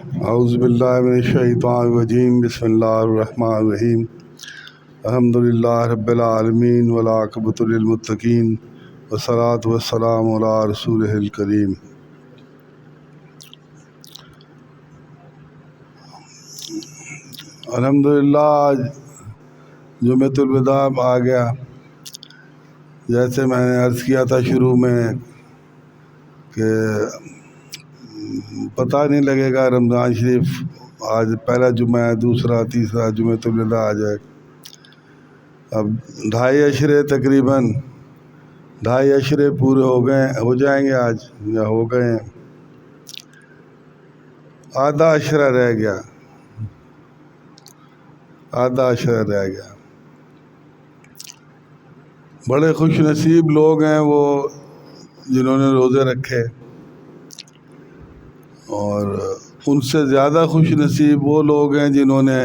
اعوذ باللہ من الشیطان الرجیم، بسم اللہ الرحمن الرحیم، الحمد للہ رب العالمین والعاقبۃ للمتقین والصلاۃ والسلام علی رسولہ الکریم۔ الحمد للہ آج جمعۃ الوداع آ گیا۔ جیسے میں نے عرض کیا تھا شروع میں کہ پتہ نہیں لگے گا رمضان شریف آج پہلا جمعہ ہے، دوسرا، تیسرا جمعۃ الوداع آ جائے۔ اب 2.5 عشرے تقریباً 2.5 عشرے پورے ہو جائیں گے آج، یا ہو گئے ہیں۔ آدھا عشرہ رہ گیا، آدھا عشرہ رہ گیا۔ بڑے خوش نصیب لوگ ہیں وہ جنہوں نے روزے رکھے، اور ان سے زیادہ خوش نصیب وہ لوگ ہیں جنہوں نے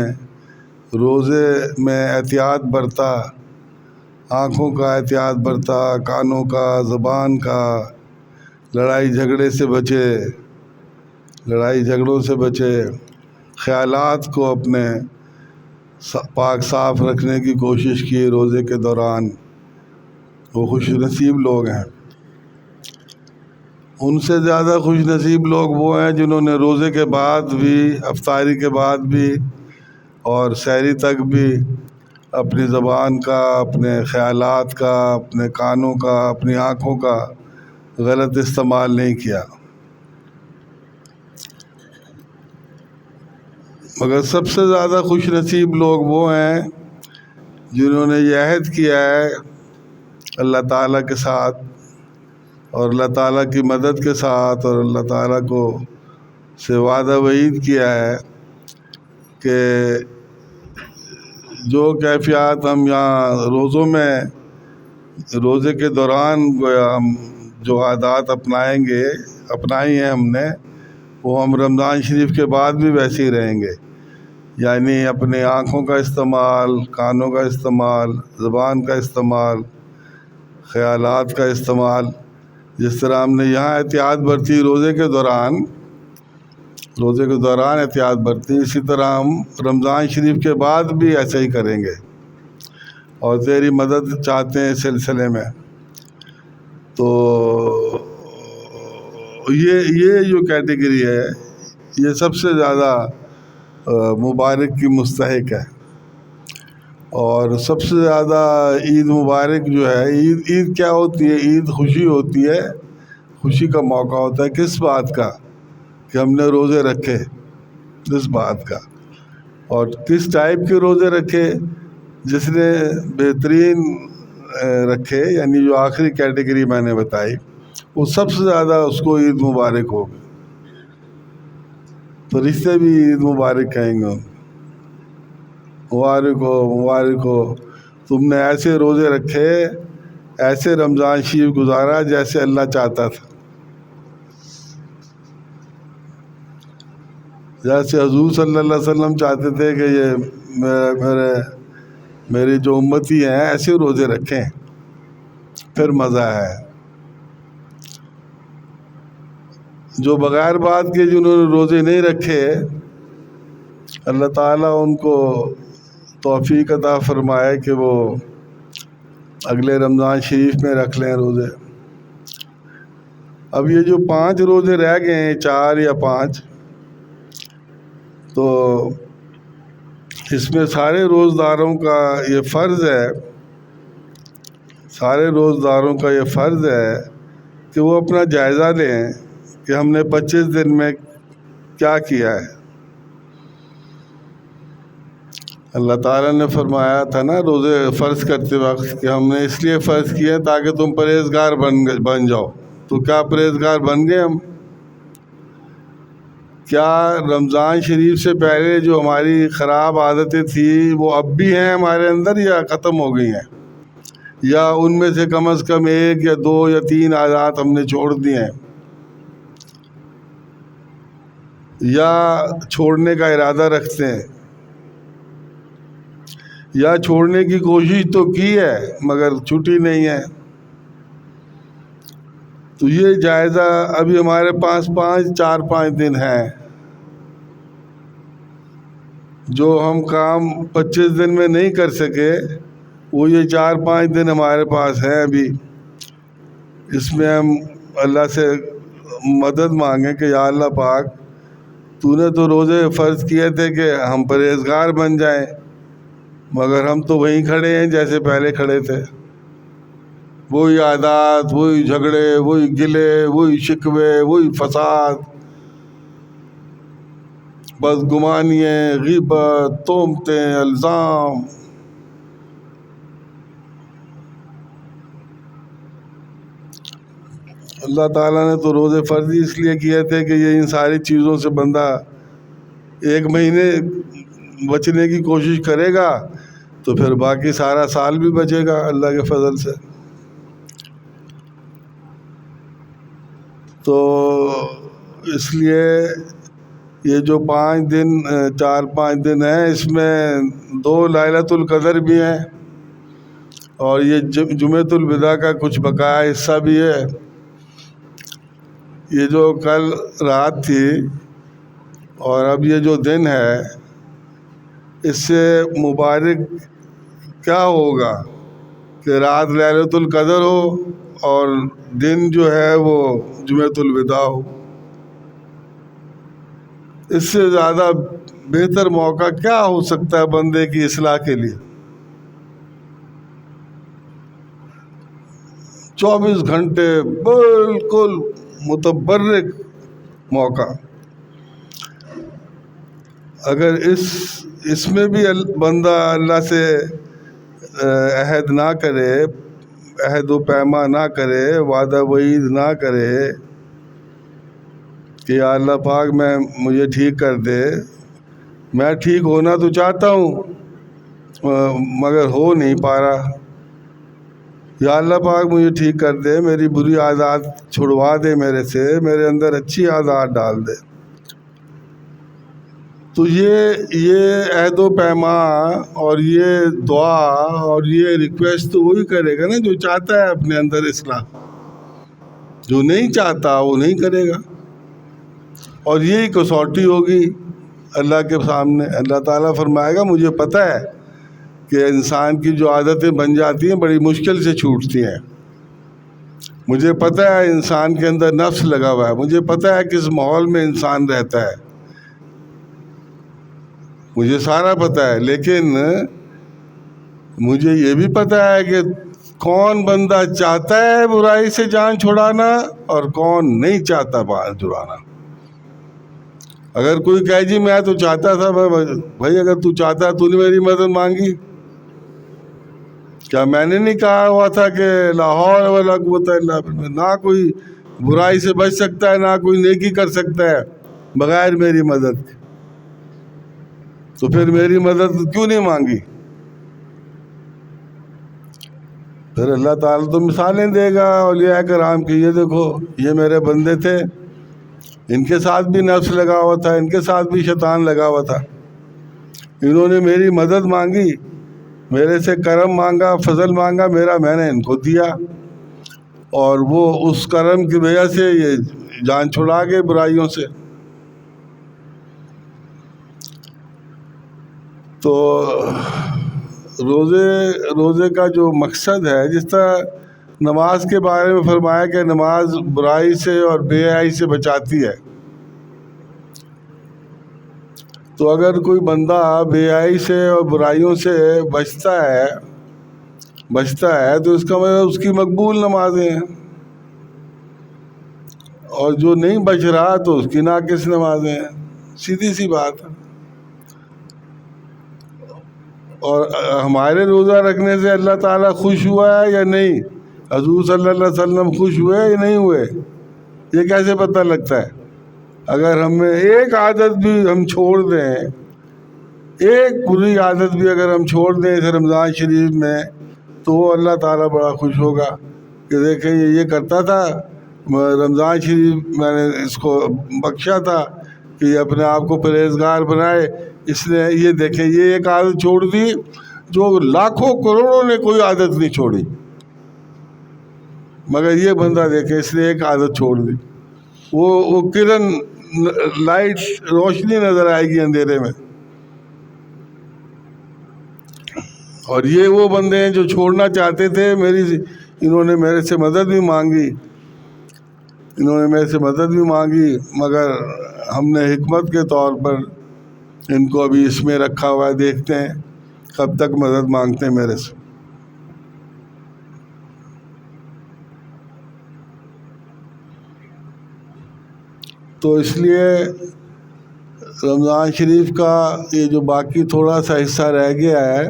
روزے میں احتیاط برتا، آنکھوں کا احتیاط برتا، کانوں کا، زبان کا، لڑائی جھگڑے سے بچے، لڑائی جھگڑوں سے بچے، خیالات کو اپنے پاک صاف رکھنے کی کوشش کی روزے کے دوران۔ وہ خوش نصیب لوگ ہیں۔ ان سے زیادہ خوش نصیب لوگ وہ ہیں جنہوں نے روزے کے بعد بھی، افطاری کے بعد بھی اور سحری تک بھی اپنی زبان کا، اپنے خیالات کا، اپنے کانوں کا، اپنی آنکھوں کا غلط استعمال نہیں کیا۔ مگر سب سے زیادہ خوش نصیب لوگ وہ ہیں جنہوں نے یہ عہد کیا ہے اللہ تعالیٰ کے ساتھ، اور اللہ تعالیٰ کی مدد کے ساتھ، اور اللہ تعالیٰ کو سے وعدہ وعید کیا ہے کہ جو کیفیات ہم یہاں روزوں میں، روزے کے دوران گویا ہم جو عادات اپنائی ہیں ہم نے، وہ ہم رمضان شریف کے بعد بھی ویسے ہی رہیں گے۔ یعنی اپنے آنکھوں کا استعمال، کانوں کا استعمال، زبان کا استعمال، خیالات کا استعمال، جس طرح ہم نے یہاں احتیاط برتی روزے کے دوران احتیاط برتی، اسی طرح ہم رمضان شریف کے بعد بھی ایسے ہی کریں گے، اور تیری مدد چاہتے ہیں اس سلسلے میں۔ تو یہ جو کیٹیگری ہے یہ سب سے زیادہ مبارک کی مستحق ہے، اور سب سے زیادہ عید مبارک جو ہے، عید کیا ہوتی ہے؟ عید خوشی ہوتی ہے، خوشی کا موقع ہوتا ہے۔ کس بات کا؟ کہ ہم نے روزے رکھے، اس بات کا۔ اور کس ٹائپ کے روزے رکھے؟ جس نے بہترین رکھے، یعنی جو آخری کیٹیگری میں نے بتائی، وہ سب سے زیادہ اس کو عید مبارک ہوگی۔ تو رشتے بھی عید مبارک کہیں گے، مبارک ہو، مبارک ہو، تم نے ایسے روزے رکھے، ایسے رمضان شریف گزارا جیسے اللہ چاہتا تھا، جیسے حضور صلی اللہ علیہ وسلم چاہتے تھے کہ یہ میری جو امتی ہیں ایسے روزے رکھیں، پھر مزہ ہے۔ جو بغیر بات کے جنہوں نے روزے نہیں رکھے، اللہ تعالیٰ ان کو توفیق عطا فرمائے کہ وہ اگلے رمضان شریف میں رکھ لیں روزے۔ اب یہ جو 5 روزے رہ گئے ہیں، 4 یا 5، تو اس میں سارے روزداروں کا یہ فرض ہے، کہ وہ اپنا جائزہ لیں کہ ہم نے 25 دن میں کیا کیا ہے۔ اللہ تعالیٰ نے فرمایا تھا نا روزے فرض کرتے وقت کہ ہم نے اس لیے فرض کیے تاکہ تم پرہیزگار بن جاؤ۔ تو کیا پرہیزگار بن گئے ہم؟ کیا رمضان شریف سے پہلے جو ہماری خراب عادتیں تھیں وہ اب بھی ہیں ہمارے اندر، یا ختم ہو گئی ہیں؟ یا ان میں سے کم از کم 1 یا 2 یا 3 عادات ہم نے چھوڑ دی ہیں، یا چھوڑنے کا ارادہ رکھتے ہیں، یا چھوڑنے کی کوشش تو کی ہے مگر چھٹی نہیں ہے؟ تو یہ جائزہ ابھی ہمارے پاس 4-5 دن ہے، جو ہم کام 25 دن میں نہیں کر سکے وہ یہ 4-5 دن ہمارے پاس ہیں ابھی، اس میں ہم اللہ سے مدد مانگیں کہ یا اللہ پاک تو نے تو روزے فرض کیے تھے کہ ہم پرہیزگار بن جائیں، مگر ہم تو وہیں کھڑے ہیں جیسے پہلے کھڑے تھے، وہی عادات، وہی جھگڑے، وہی گلے، وہی شکوے، وہی فساد، بدگمانیاں، غیبت، تہمتیں، الزام۔ اللہ تعالیٰ نے تو روزے فرض اس لیے کیے تھے کہ یہ ان ساری چیزوں سے بندہ 1 مہینے بچنے کی کوشش کرے گا تو پھر باقی سارا سال بھی بچے گا اللہ کے فضل سے۔ تو اس لیے یہ جو 4-5 دن ہیں اس میں 2 لیلۃ القدر بھی ہیں، اور یہ جمعۃ الوداع کا کچھ بقایا حصہ بھی ہے۔ یہ جو کل رات تھی اور اب یہ جو دن ہے، اس سے مبارک کیا ہوگا کہ رات لیلۃ القدر ہو اور دن جو ہے وہ جمعۃ الوداع ہو۔ اس سے زیادہ بہتر موقع کیا ہو سکتا ہے بندے کی اصلاح کے لیے؟ 24 گھنٹے بالکل متبرک موقع۔ اگر اس میں بھی بندہ اللہ سے عہد نہ کرے، عہد و پیما نہ کرے، وعدہ وعید نہ کرے کہ یا اللہ پاک مجھے ٹھیک کر دے، میں ٹھیک ہونا تو چاہتا ہوں مگر ہو نہیں پا رہا، یا اللہ پاک مجھے ٹھیک کر دے، میری بری عادات چھڑوا دے میرے سے، میرے اندر اچھی عادات ڈال دے، تو یہ عہد و پیما اور یہ دعا اور یہ ریکویسٹ تو وہی کرے گا نا جو چاہتا ہے اپنے اندر اصلاح، جو نہیں چاہتا وہ نہیں کرے گا، اور یہی کسوٹی ہوگی اللہ کے سامنے۔ اللہ تعالیٰ فرمائے گا مجھے پتہ ہے کہ انسان کی جو عادتیں بن جاتی ہیں بڑی مشکل سے چھوٹتی ہیں، مجھے پتہ ہے انسان کے اندر نفس لگا ہوا ہے، مجھے پتہ ہے کس ماحول میں انسان رہتا ہے، مجھے سارا پتہ ہے، لیکن مجھے یہ بھی پتہ ہے کہ کون بندہ چاہتا ہے برائی سے جان چھڑانا اور کون نہیں چاہتا جان چھڑانا۔ اگر کوئی کہے جی میں تو چاہتا تھا، بھائی اگر تو چاہتا تو نے میری مدد مانگی؟ کیا میں نے نہیں کہا ہوا تھا کہ لا حول ولا قوت الا باللہ، نہ کوئی برائی سے بچ سکتا ہے نہ کوئی نیکی کر سکتا ہے بغیر میری مدد کے، تو پھر میری مدد کیوں نہیں مانگی؟ پھر اللہ تعالیٰ تو مثالیں دے گا اولیاء کرام کی، یہ دیکھو یہ میرے بندے تھے، ان کے ساتھ بھی نفس لگا ہوا تھا، ان کے ساتھ بھی شیطان لگا ہوا تھا، انہوں نے میری مدد مانگی، میرے سے کرم مانگا، فضل مانگا میرا، میں نے ان کو دیا، اور وہ اس کرم کی وجہ سے یہ جان چھڑا گئے برائیوں سے۔ تو روزے کا جو مقصد ہے، جس طرح نماز کے بارے میں فرمایا کہ نماز برائی سے اور بے حیائی سے بچاتی ہے، تو اگر کوئی بندہ بے حیائی سے اور برائیوں سے بچتا ہے تو اس کا مطلب اس کی مقبول نمازیں ہیں، اور جو نہیں بچ رہا تو اس کی ناقص نمازیں ہیں، سیدھی سی بات ہے۔ اور ہمارے روزہ رکھنے سے اللہ تعالیٰ خوش ہوا ہے یا نہیں، حضور صلی اللہ علیہ وسلم خوش ہوئے یا نہیں ہوئے، یہ کیسے پتہ لگتا ہے؟ اگر ہمیں ایک عادت بھی ہم چھوڑ دیں، ایک بری عادت بھی اگر ہم چھوڑ دیں اس رمضان شریف میں، تو وہ اللہ تعالیٰ بڑا خوش ہوگا کہ دیکھیں یہ کرتا تھا، رمضان شریف میں نے اس کو بخشا تھا کہ یہ اپنے آپ کو پرہیزگار بنائے، اس نے یہ دیکھیں یہ ایک عادت چھوڑ دی جو لاکھوں کروڑوں نے کوئی عادت نہیں چھوڑی، مگر یہ بندہ دیکھیں اس نے ایک عادت چھوڑ دی، وہ کرن لائٹ روشنی نظر آئے گی اندھیرے میں، اور یہ وہ بندے ہیں جو چھوڑنا چاہتے تھے، انہوں نے میرے سے مدد بھی مانگی، مگر ہم نے حکمت کے طور پر ان کو ابھی اس میں رکھا ہوا ہے، دیکھتے ہیں کب تک مدد مانگتے ہیں میرے سے۔ تو اس لیے رمضان شریف کا یہ جو باقی تھوڑا سا حصہ رہ گیا ہے،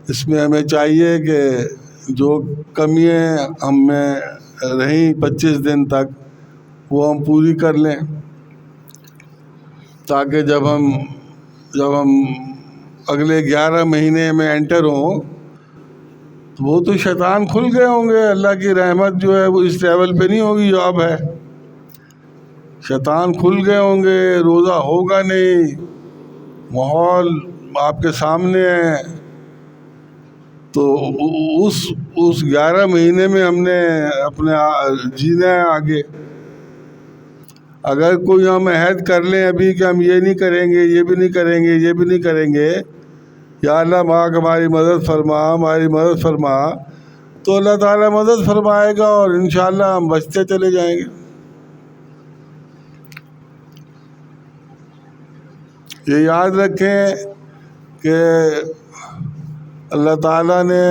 اس میں ہمیں چاہیے کہ جو کمیاں ہم میں رہیں 25 دن تک وہ ہم پوری کر لیں، تاکہ جب ہم اگلے 11 مہینے میں انٹر ہوں تو وہ تو شیطان کھل گئے ہوں گے، اللہ کی رحمت جو ہے وہ اس لیول پہ نہیں ہوگی جو اب ہے، شیطان کھل گئے ہوں گے، روزہ ہوگا نہیں، ماحول آپ کے سامنے ہے۔ تو اس 11 مہینے میں ہم نے اپنے جینا ہے آگے۔ اگر کوئی ہم عہد کر لیں ابھی کہ ہم یہ نہیں کریں گے، یہ بھی نہیں کریں گے، یہ بھی نہیں کریں گے، یا اللہ پاک ہماری مدد فرما، تو اللہ تعالیٰ مدد فرمائے گا اور انشاءاللہ ہم بچتے چلے جائیں گے۔ یہ یاد رکھیں کہ اللہ تعالیٰ نے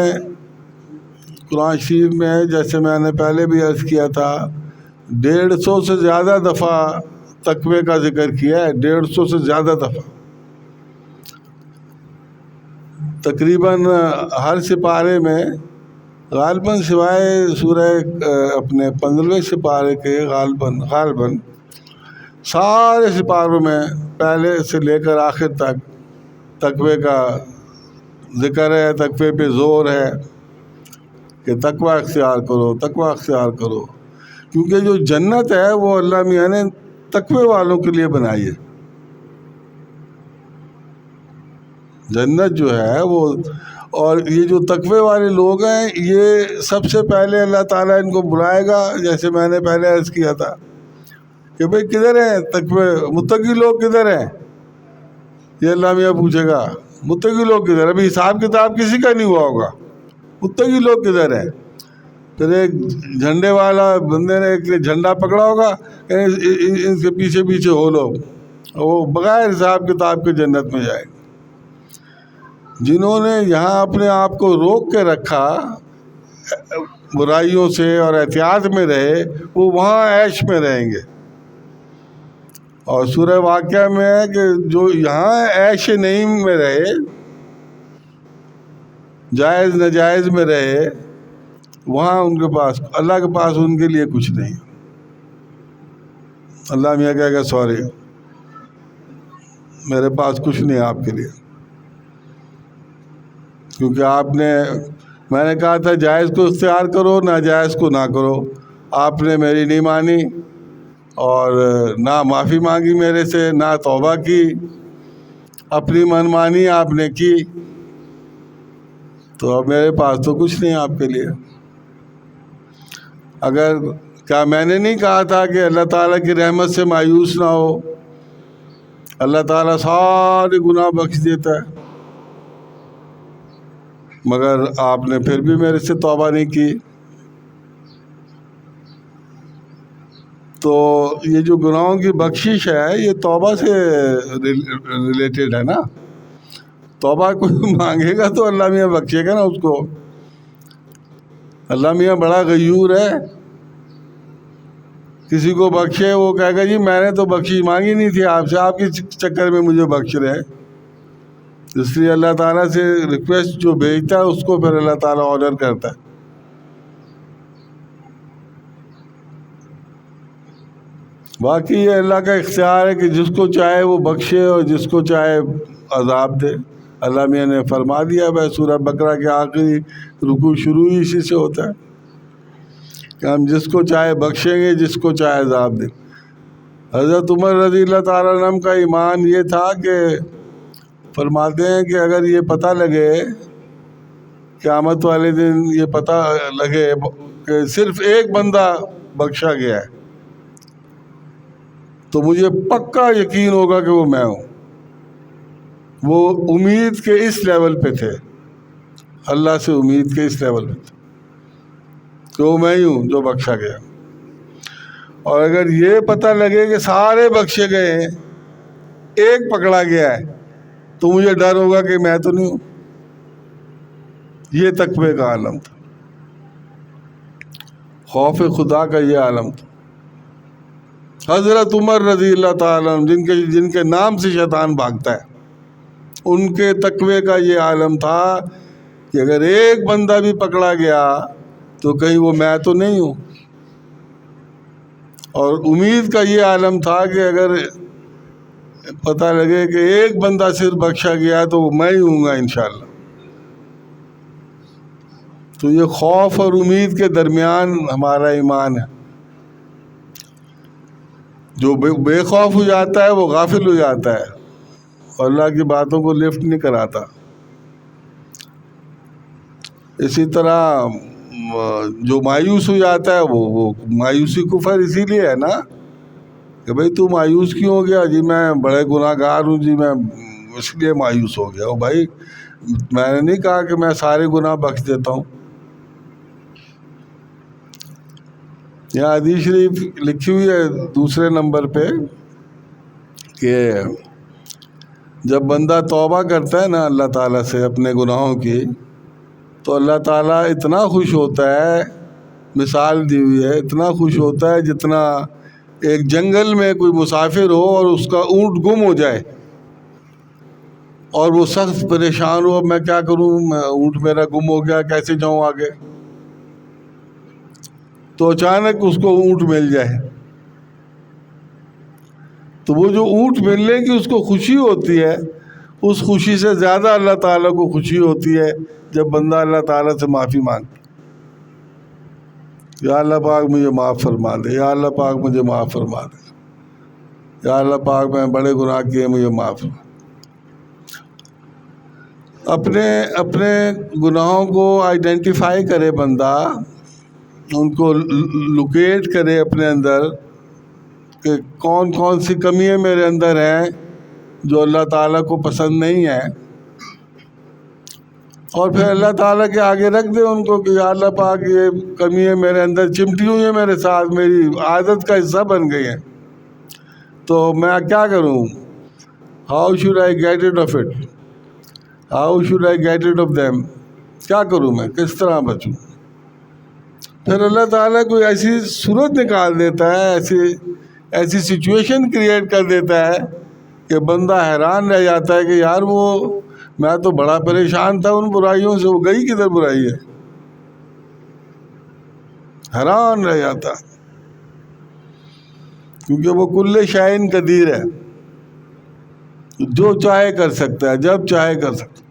قرآن شریف میں، جیسے میں نے پہلے بھی عرض کیا تھا، 150 سے زیادہ دفعہ تقوی کا ذکر کیا ہے، 150 سے زیادہ دفعہ، تقریباً ہر سپارے میں، غالباً سوائے سورہ اپنے 15ویں سپارے کے، غالباً سارے سپاروں میں پہلے سے لے کر آخر تک تقوی کا ذکر ہے، تقوی پہ زور ہے کہ تقوی اختیار کرو، کیونکہ جو جنت ہے وہ اللہ میاں نے تقوی والوں کے لیے بنائی ہے۔ جنت جو ہے وہ، اور یہ جو تقوی والے لوگ ہیں، یہ سب سے پہلے اللہ تعالیٰ ان کو بلائے گا، جیسے میں نے پہلے عرض کیا تھا کہ بھئی کدھر ہیں تقوی، متقی لوگ کدھر ہیں؟ یہ اللہ میاں پوچھے گا، متقی لوگ کدھر؟ ابھی حساب کتاب کسی کا نہیں ہوا ہوگا، متقی لوگ کدھر ہیں؟ پھر ایک جھنڈے والا بندے نے ایک جھنڈا پکڑا ہوگا، ان کے پیچھے پیچھے ہو لوگ، وہ بغیر حساب کتاب کے جنت میں جائے گا۔ جنہوں نے یہاں اپنے آپ کو روک کے رکھا، برائیوں سے اور احتیاط میں رہے، وہ وہاں عیش میں رہیں گے۔ اور سورہ واقعہ میں ہے کہ جو یہاں عیش نعیم میں رہے، جائز ناجائز میں رہے، وہاں ان کے پاس، اللہ کے پاس ان کے لیے کچھ نہیں۔ اللہ میاں کہے گا سوری، میرے پاس کچھ نہیں آپ کے لیے، کیونکہ میں نے کہا تھا جائز کو اختیار کرو، ناجائز کو نہ کرو، آپ نے میری نہیں مانی اور نہ معافی مانگی میرے سے، نہ توبہ کی، اپنی من مانی آپ نے کی، تو اب میرے پاس تو کچھ نہیں آپ کے لیے۔ کیا میں نے نہیں کہا تھا کہ اللہ تعالیٰ کی رحمت سے مایوس نہ ہو، اللہ تعالیٰ سارے گناہ بخش دیتا ہے، مگر آپ نے پھر بھی میرے سے توبہ نہیں کی۔ تو یہ جو گناہوں کی بخشش ہے، یہ توبہ سے ریلیٹڈ ہے نا، توبہ کوئی مانگے گا تو اللہ میاں بخشے گا نا اس کو۔ اللہ میاں بڑا غیور ہے، کسی کو بخشے وہ کہے گا جی میں نے تو بخشش مانگی نہیں تھی آپ سے، آپ کے چکر میں مجھے بخش رہے۔ اس لیے اللہ تعالیٰ سے ریکویسٹ جو بھیجتا ہے اس کو پھر اللہ تعالیٰ آنر کرتا ہے۔ باقی یہ اللہ کا اختیار ہے کہ جس کو چاہے وہ بخشے اور جس کو چاہے عذاب دے۔ اللہ میاں نے فرما دیا ہے، سورہ بقرہ کے آخری رکوع شروع ہی اسی سے ہوتا ہے کہ ہم جس کو چاہے بخشیں گے، جس کو چاہے عذاب دیں۔ حضرت عمر رضی اللہ تعالیٰ عنہ کا ایمان یہ تھا کہ فرماتے ہیں کہ اگر یہ پتہ لگے قیامت والے دن، یہ پتہ لگے کہ صرف ایک بندہ بخشا گیا ہے، تو مجھے پکا یقین ہوگا کہ وہ میں ہوں۔ وہ امید کے اس لیول پہ تھے اللہ سے امید کے اس لیول پہ تھے کہ وہ میں ہی ہوں جو بخشا گیا. اور اگر یہ پتہ لگے کہ سارے بخشے گئے ہیں، ایک پکڑا گیا ہے، تو مجھے ڈر ہوگا کہ میں تو نہیں ہوں. یہ تقوی کا عالم تھا، خوف خدا کا یہ عالم تھا. حضرت عمر رضی اللہ تعالیٰ عنہ جن کے نام سے شیطان بھاگتا ہے، ان کے تقوی کا یہ عالم تھا کہ اگر ایک بندہ بھی پکڑا گیا تو کہیں وہ میں تو نہیں ہوں. اور امید کا یہ عالم تھا کہ اگر پتہ لگے کہ ایک بندہ صرف بخشا گیا تو وہ میں ہی ہوں گا انشاءاللہ. تو یہ خوف اور امید کے درمیان ہمارا ایمان ہے. جو بے خوف ہو جاتا ہے وہ غافل ہو جاتا ہے اور اللہ کی باتوں کو لفٹ نہیں کراتا. اسی طرح جو مایوس ہو جاتا ہے وہ مایوسی کفر اسی لیے ہے نا کہ بھائی تو مایوس کیوں ہو گیا؟ جی میں بڑے گناہ گار ہوں جی، میں اس لیے مایوس ہو گیا. بھائی میں نے نہیں کہا کہ میں سارے گناہ بخش دیتا ہوں. یہاں حدیث شریف لکھی ہوئی ہے دوسرے نمبر پہ کہ جب بندہ توبہ کرتا ہے نا اللہ تعالیٰ سے اپنے گناہوں کی، تو اللہ تعالیٰ اتنا خوش ہوتا ہے، مثال دی ہوئی ہے، اتنا خوش ہوتا ہے جتنا ایک جنگل میں کوئی مسافر ہو اور اس کا اونٹ گم ہو جائے اور وہ سخت پریشان ہو، اب میں کیا کروں، اونٹ میرا گم ہو گیا، کیسے جاؤں آگے؟ تو اچانک اس کو اونٹ مل جائے تو وہ جو اونٹ ملنے کی اس کو خوشی ہوتی ہے، اس خوشی سے زیادہ اللہ تعالیٰ کو خوشی ہوتی ہے جب بندہ اللہ تعالیٰ سے معافی مانگتا. یا اللہ پاک مجھے معاف فرما دے، یا اللہ پاک مجھے معاف فرما دے، یا اللہ پاک میں بڑے گناہ کیے مجھے معاف فرما. اپنے گناہوں کو آئیڈینٹیفائی کرے بندہ، ان کو لوکیٹ کرے اپنے اندر کہ کون کون سی کمیاں میرے اندر ہیں جو اللہ تعالیٰ کو پسند نہیں ہے، اور پھر اللہ تعالیٰ کے آگے رکھ دے ان کو کہ یا اللہ پاک یہ کمیاں میرے اندر چمٹی ہوئی ہیں، میرے ساتھ میری عادت کا حصہ بن گئی ہیں، تو میں کیا کروں؟ How should I get it off it, how should I get it off them, کیا کروں میں، کس طرح بچوں؟ پھر اللہ تعالیٰ کوئی ایسی صورت نکال دیتا ہے، ایسی سچویشن کریٹ کر دیتا ہے کہ بندہ حیران رہ جاتا ہے کہ یار وہ میں تو بڑا پریشان تھا ان برائیوں سے، وہ گئی کدھر برائی ہے؟ حیران رہ جاتا، کیونکہ وہ کل شائن قدیر ہے، جو چاہے کر سکتا ہے، جب چاہے کر سکتا ہے،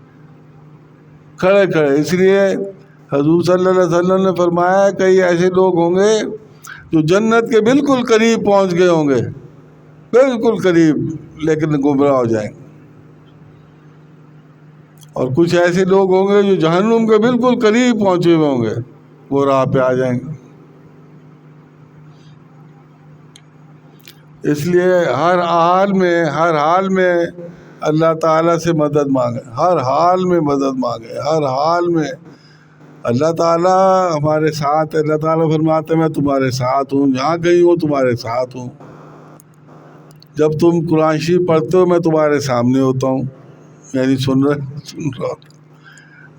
کھڑے کھڑے. اس لیے حضور صلی اللہ علیہ وسلم نے فرمایا کئی ایسے لوگ ہوں گے جو جنت کے بالکل قریب پہنچ گئے ہوں گے، بالکل قریب، لیکن گمراہ ہو جائیں گے. اور کچھ ایسے لوگ ہوں گے جو جہنم کے بالکل قریب پہنچے ہوئے ہوں گے، وہ راہ پہ آ جائیں گے. اس لیے ہر حال میں اللہ تعالیٰ سے مدد مانگے، ہر حال میں مدد مانگے، ہر حال میں. اللہ تعالیٰ ہمارے ساتھ، اللہ تعالیٰ فرماتے ہیں میں تمہارے ساتھ ہوں، جہاں کہیں ہوں تمہارے ساتھ ہوں. جب تم قرآن شریف پڑھتے ہو میں تمہارے سامنے ہوتا ہوں، یعنی سن رہا ہوں.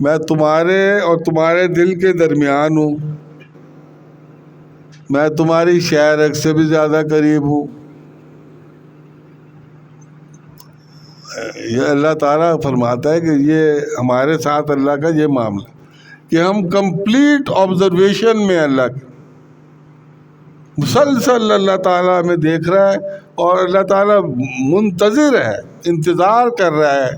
میں تمہارے اور تمہارے دل کے درمیان ہوں، میں تمہاری شہ رگ سے بھی زیادہ قریب ہوں. یہ اللہ تعالیٰ فرماتا ہے کہ یہ ہمارے ساتھ اللہ کا یہ معاملہ کہ ہم کمپلیٹ آبزرویشن میں اللہ کے مسلسل اللہ تعالیٰ ہمیں دیکھ رہا ہے، اور اللہ تعالیٰ منتظر ہے، انتظار کر رہا ہے.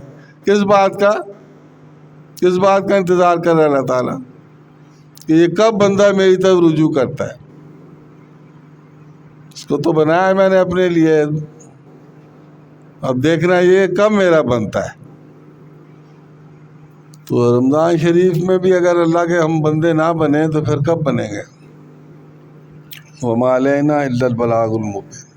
کس بات کا انتظار کر رہا ہے اللہ تعالیٰ؟ کہ یہ کب بندہ میری طرف رجوع کرتا ہے. اس کو تو بنایا میں نے اپنے لیے، اب دیکھنا یہ کب میرا بنتا ہے. تو رمضان شریف میں بھی اگر اللہ کے ہم بندے نہ بنیں تو پھر کب بنیں گے؟ وَمَا عَلَيْنَا إِلَّا الْبَلَاغُ الْمُبِينُ.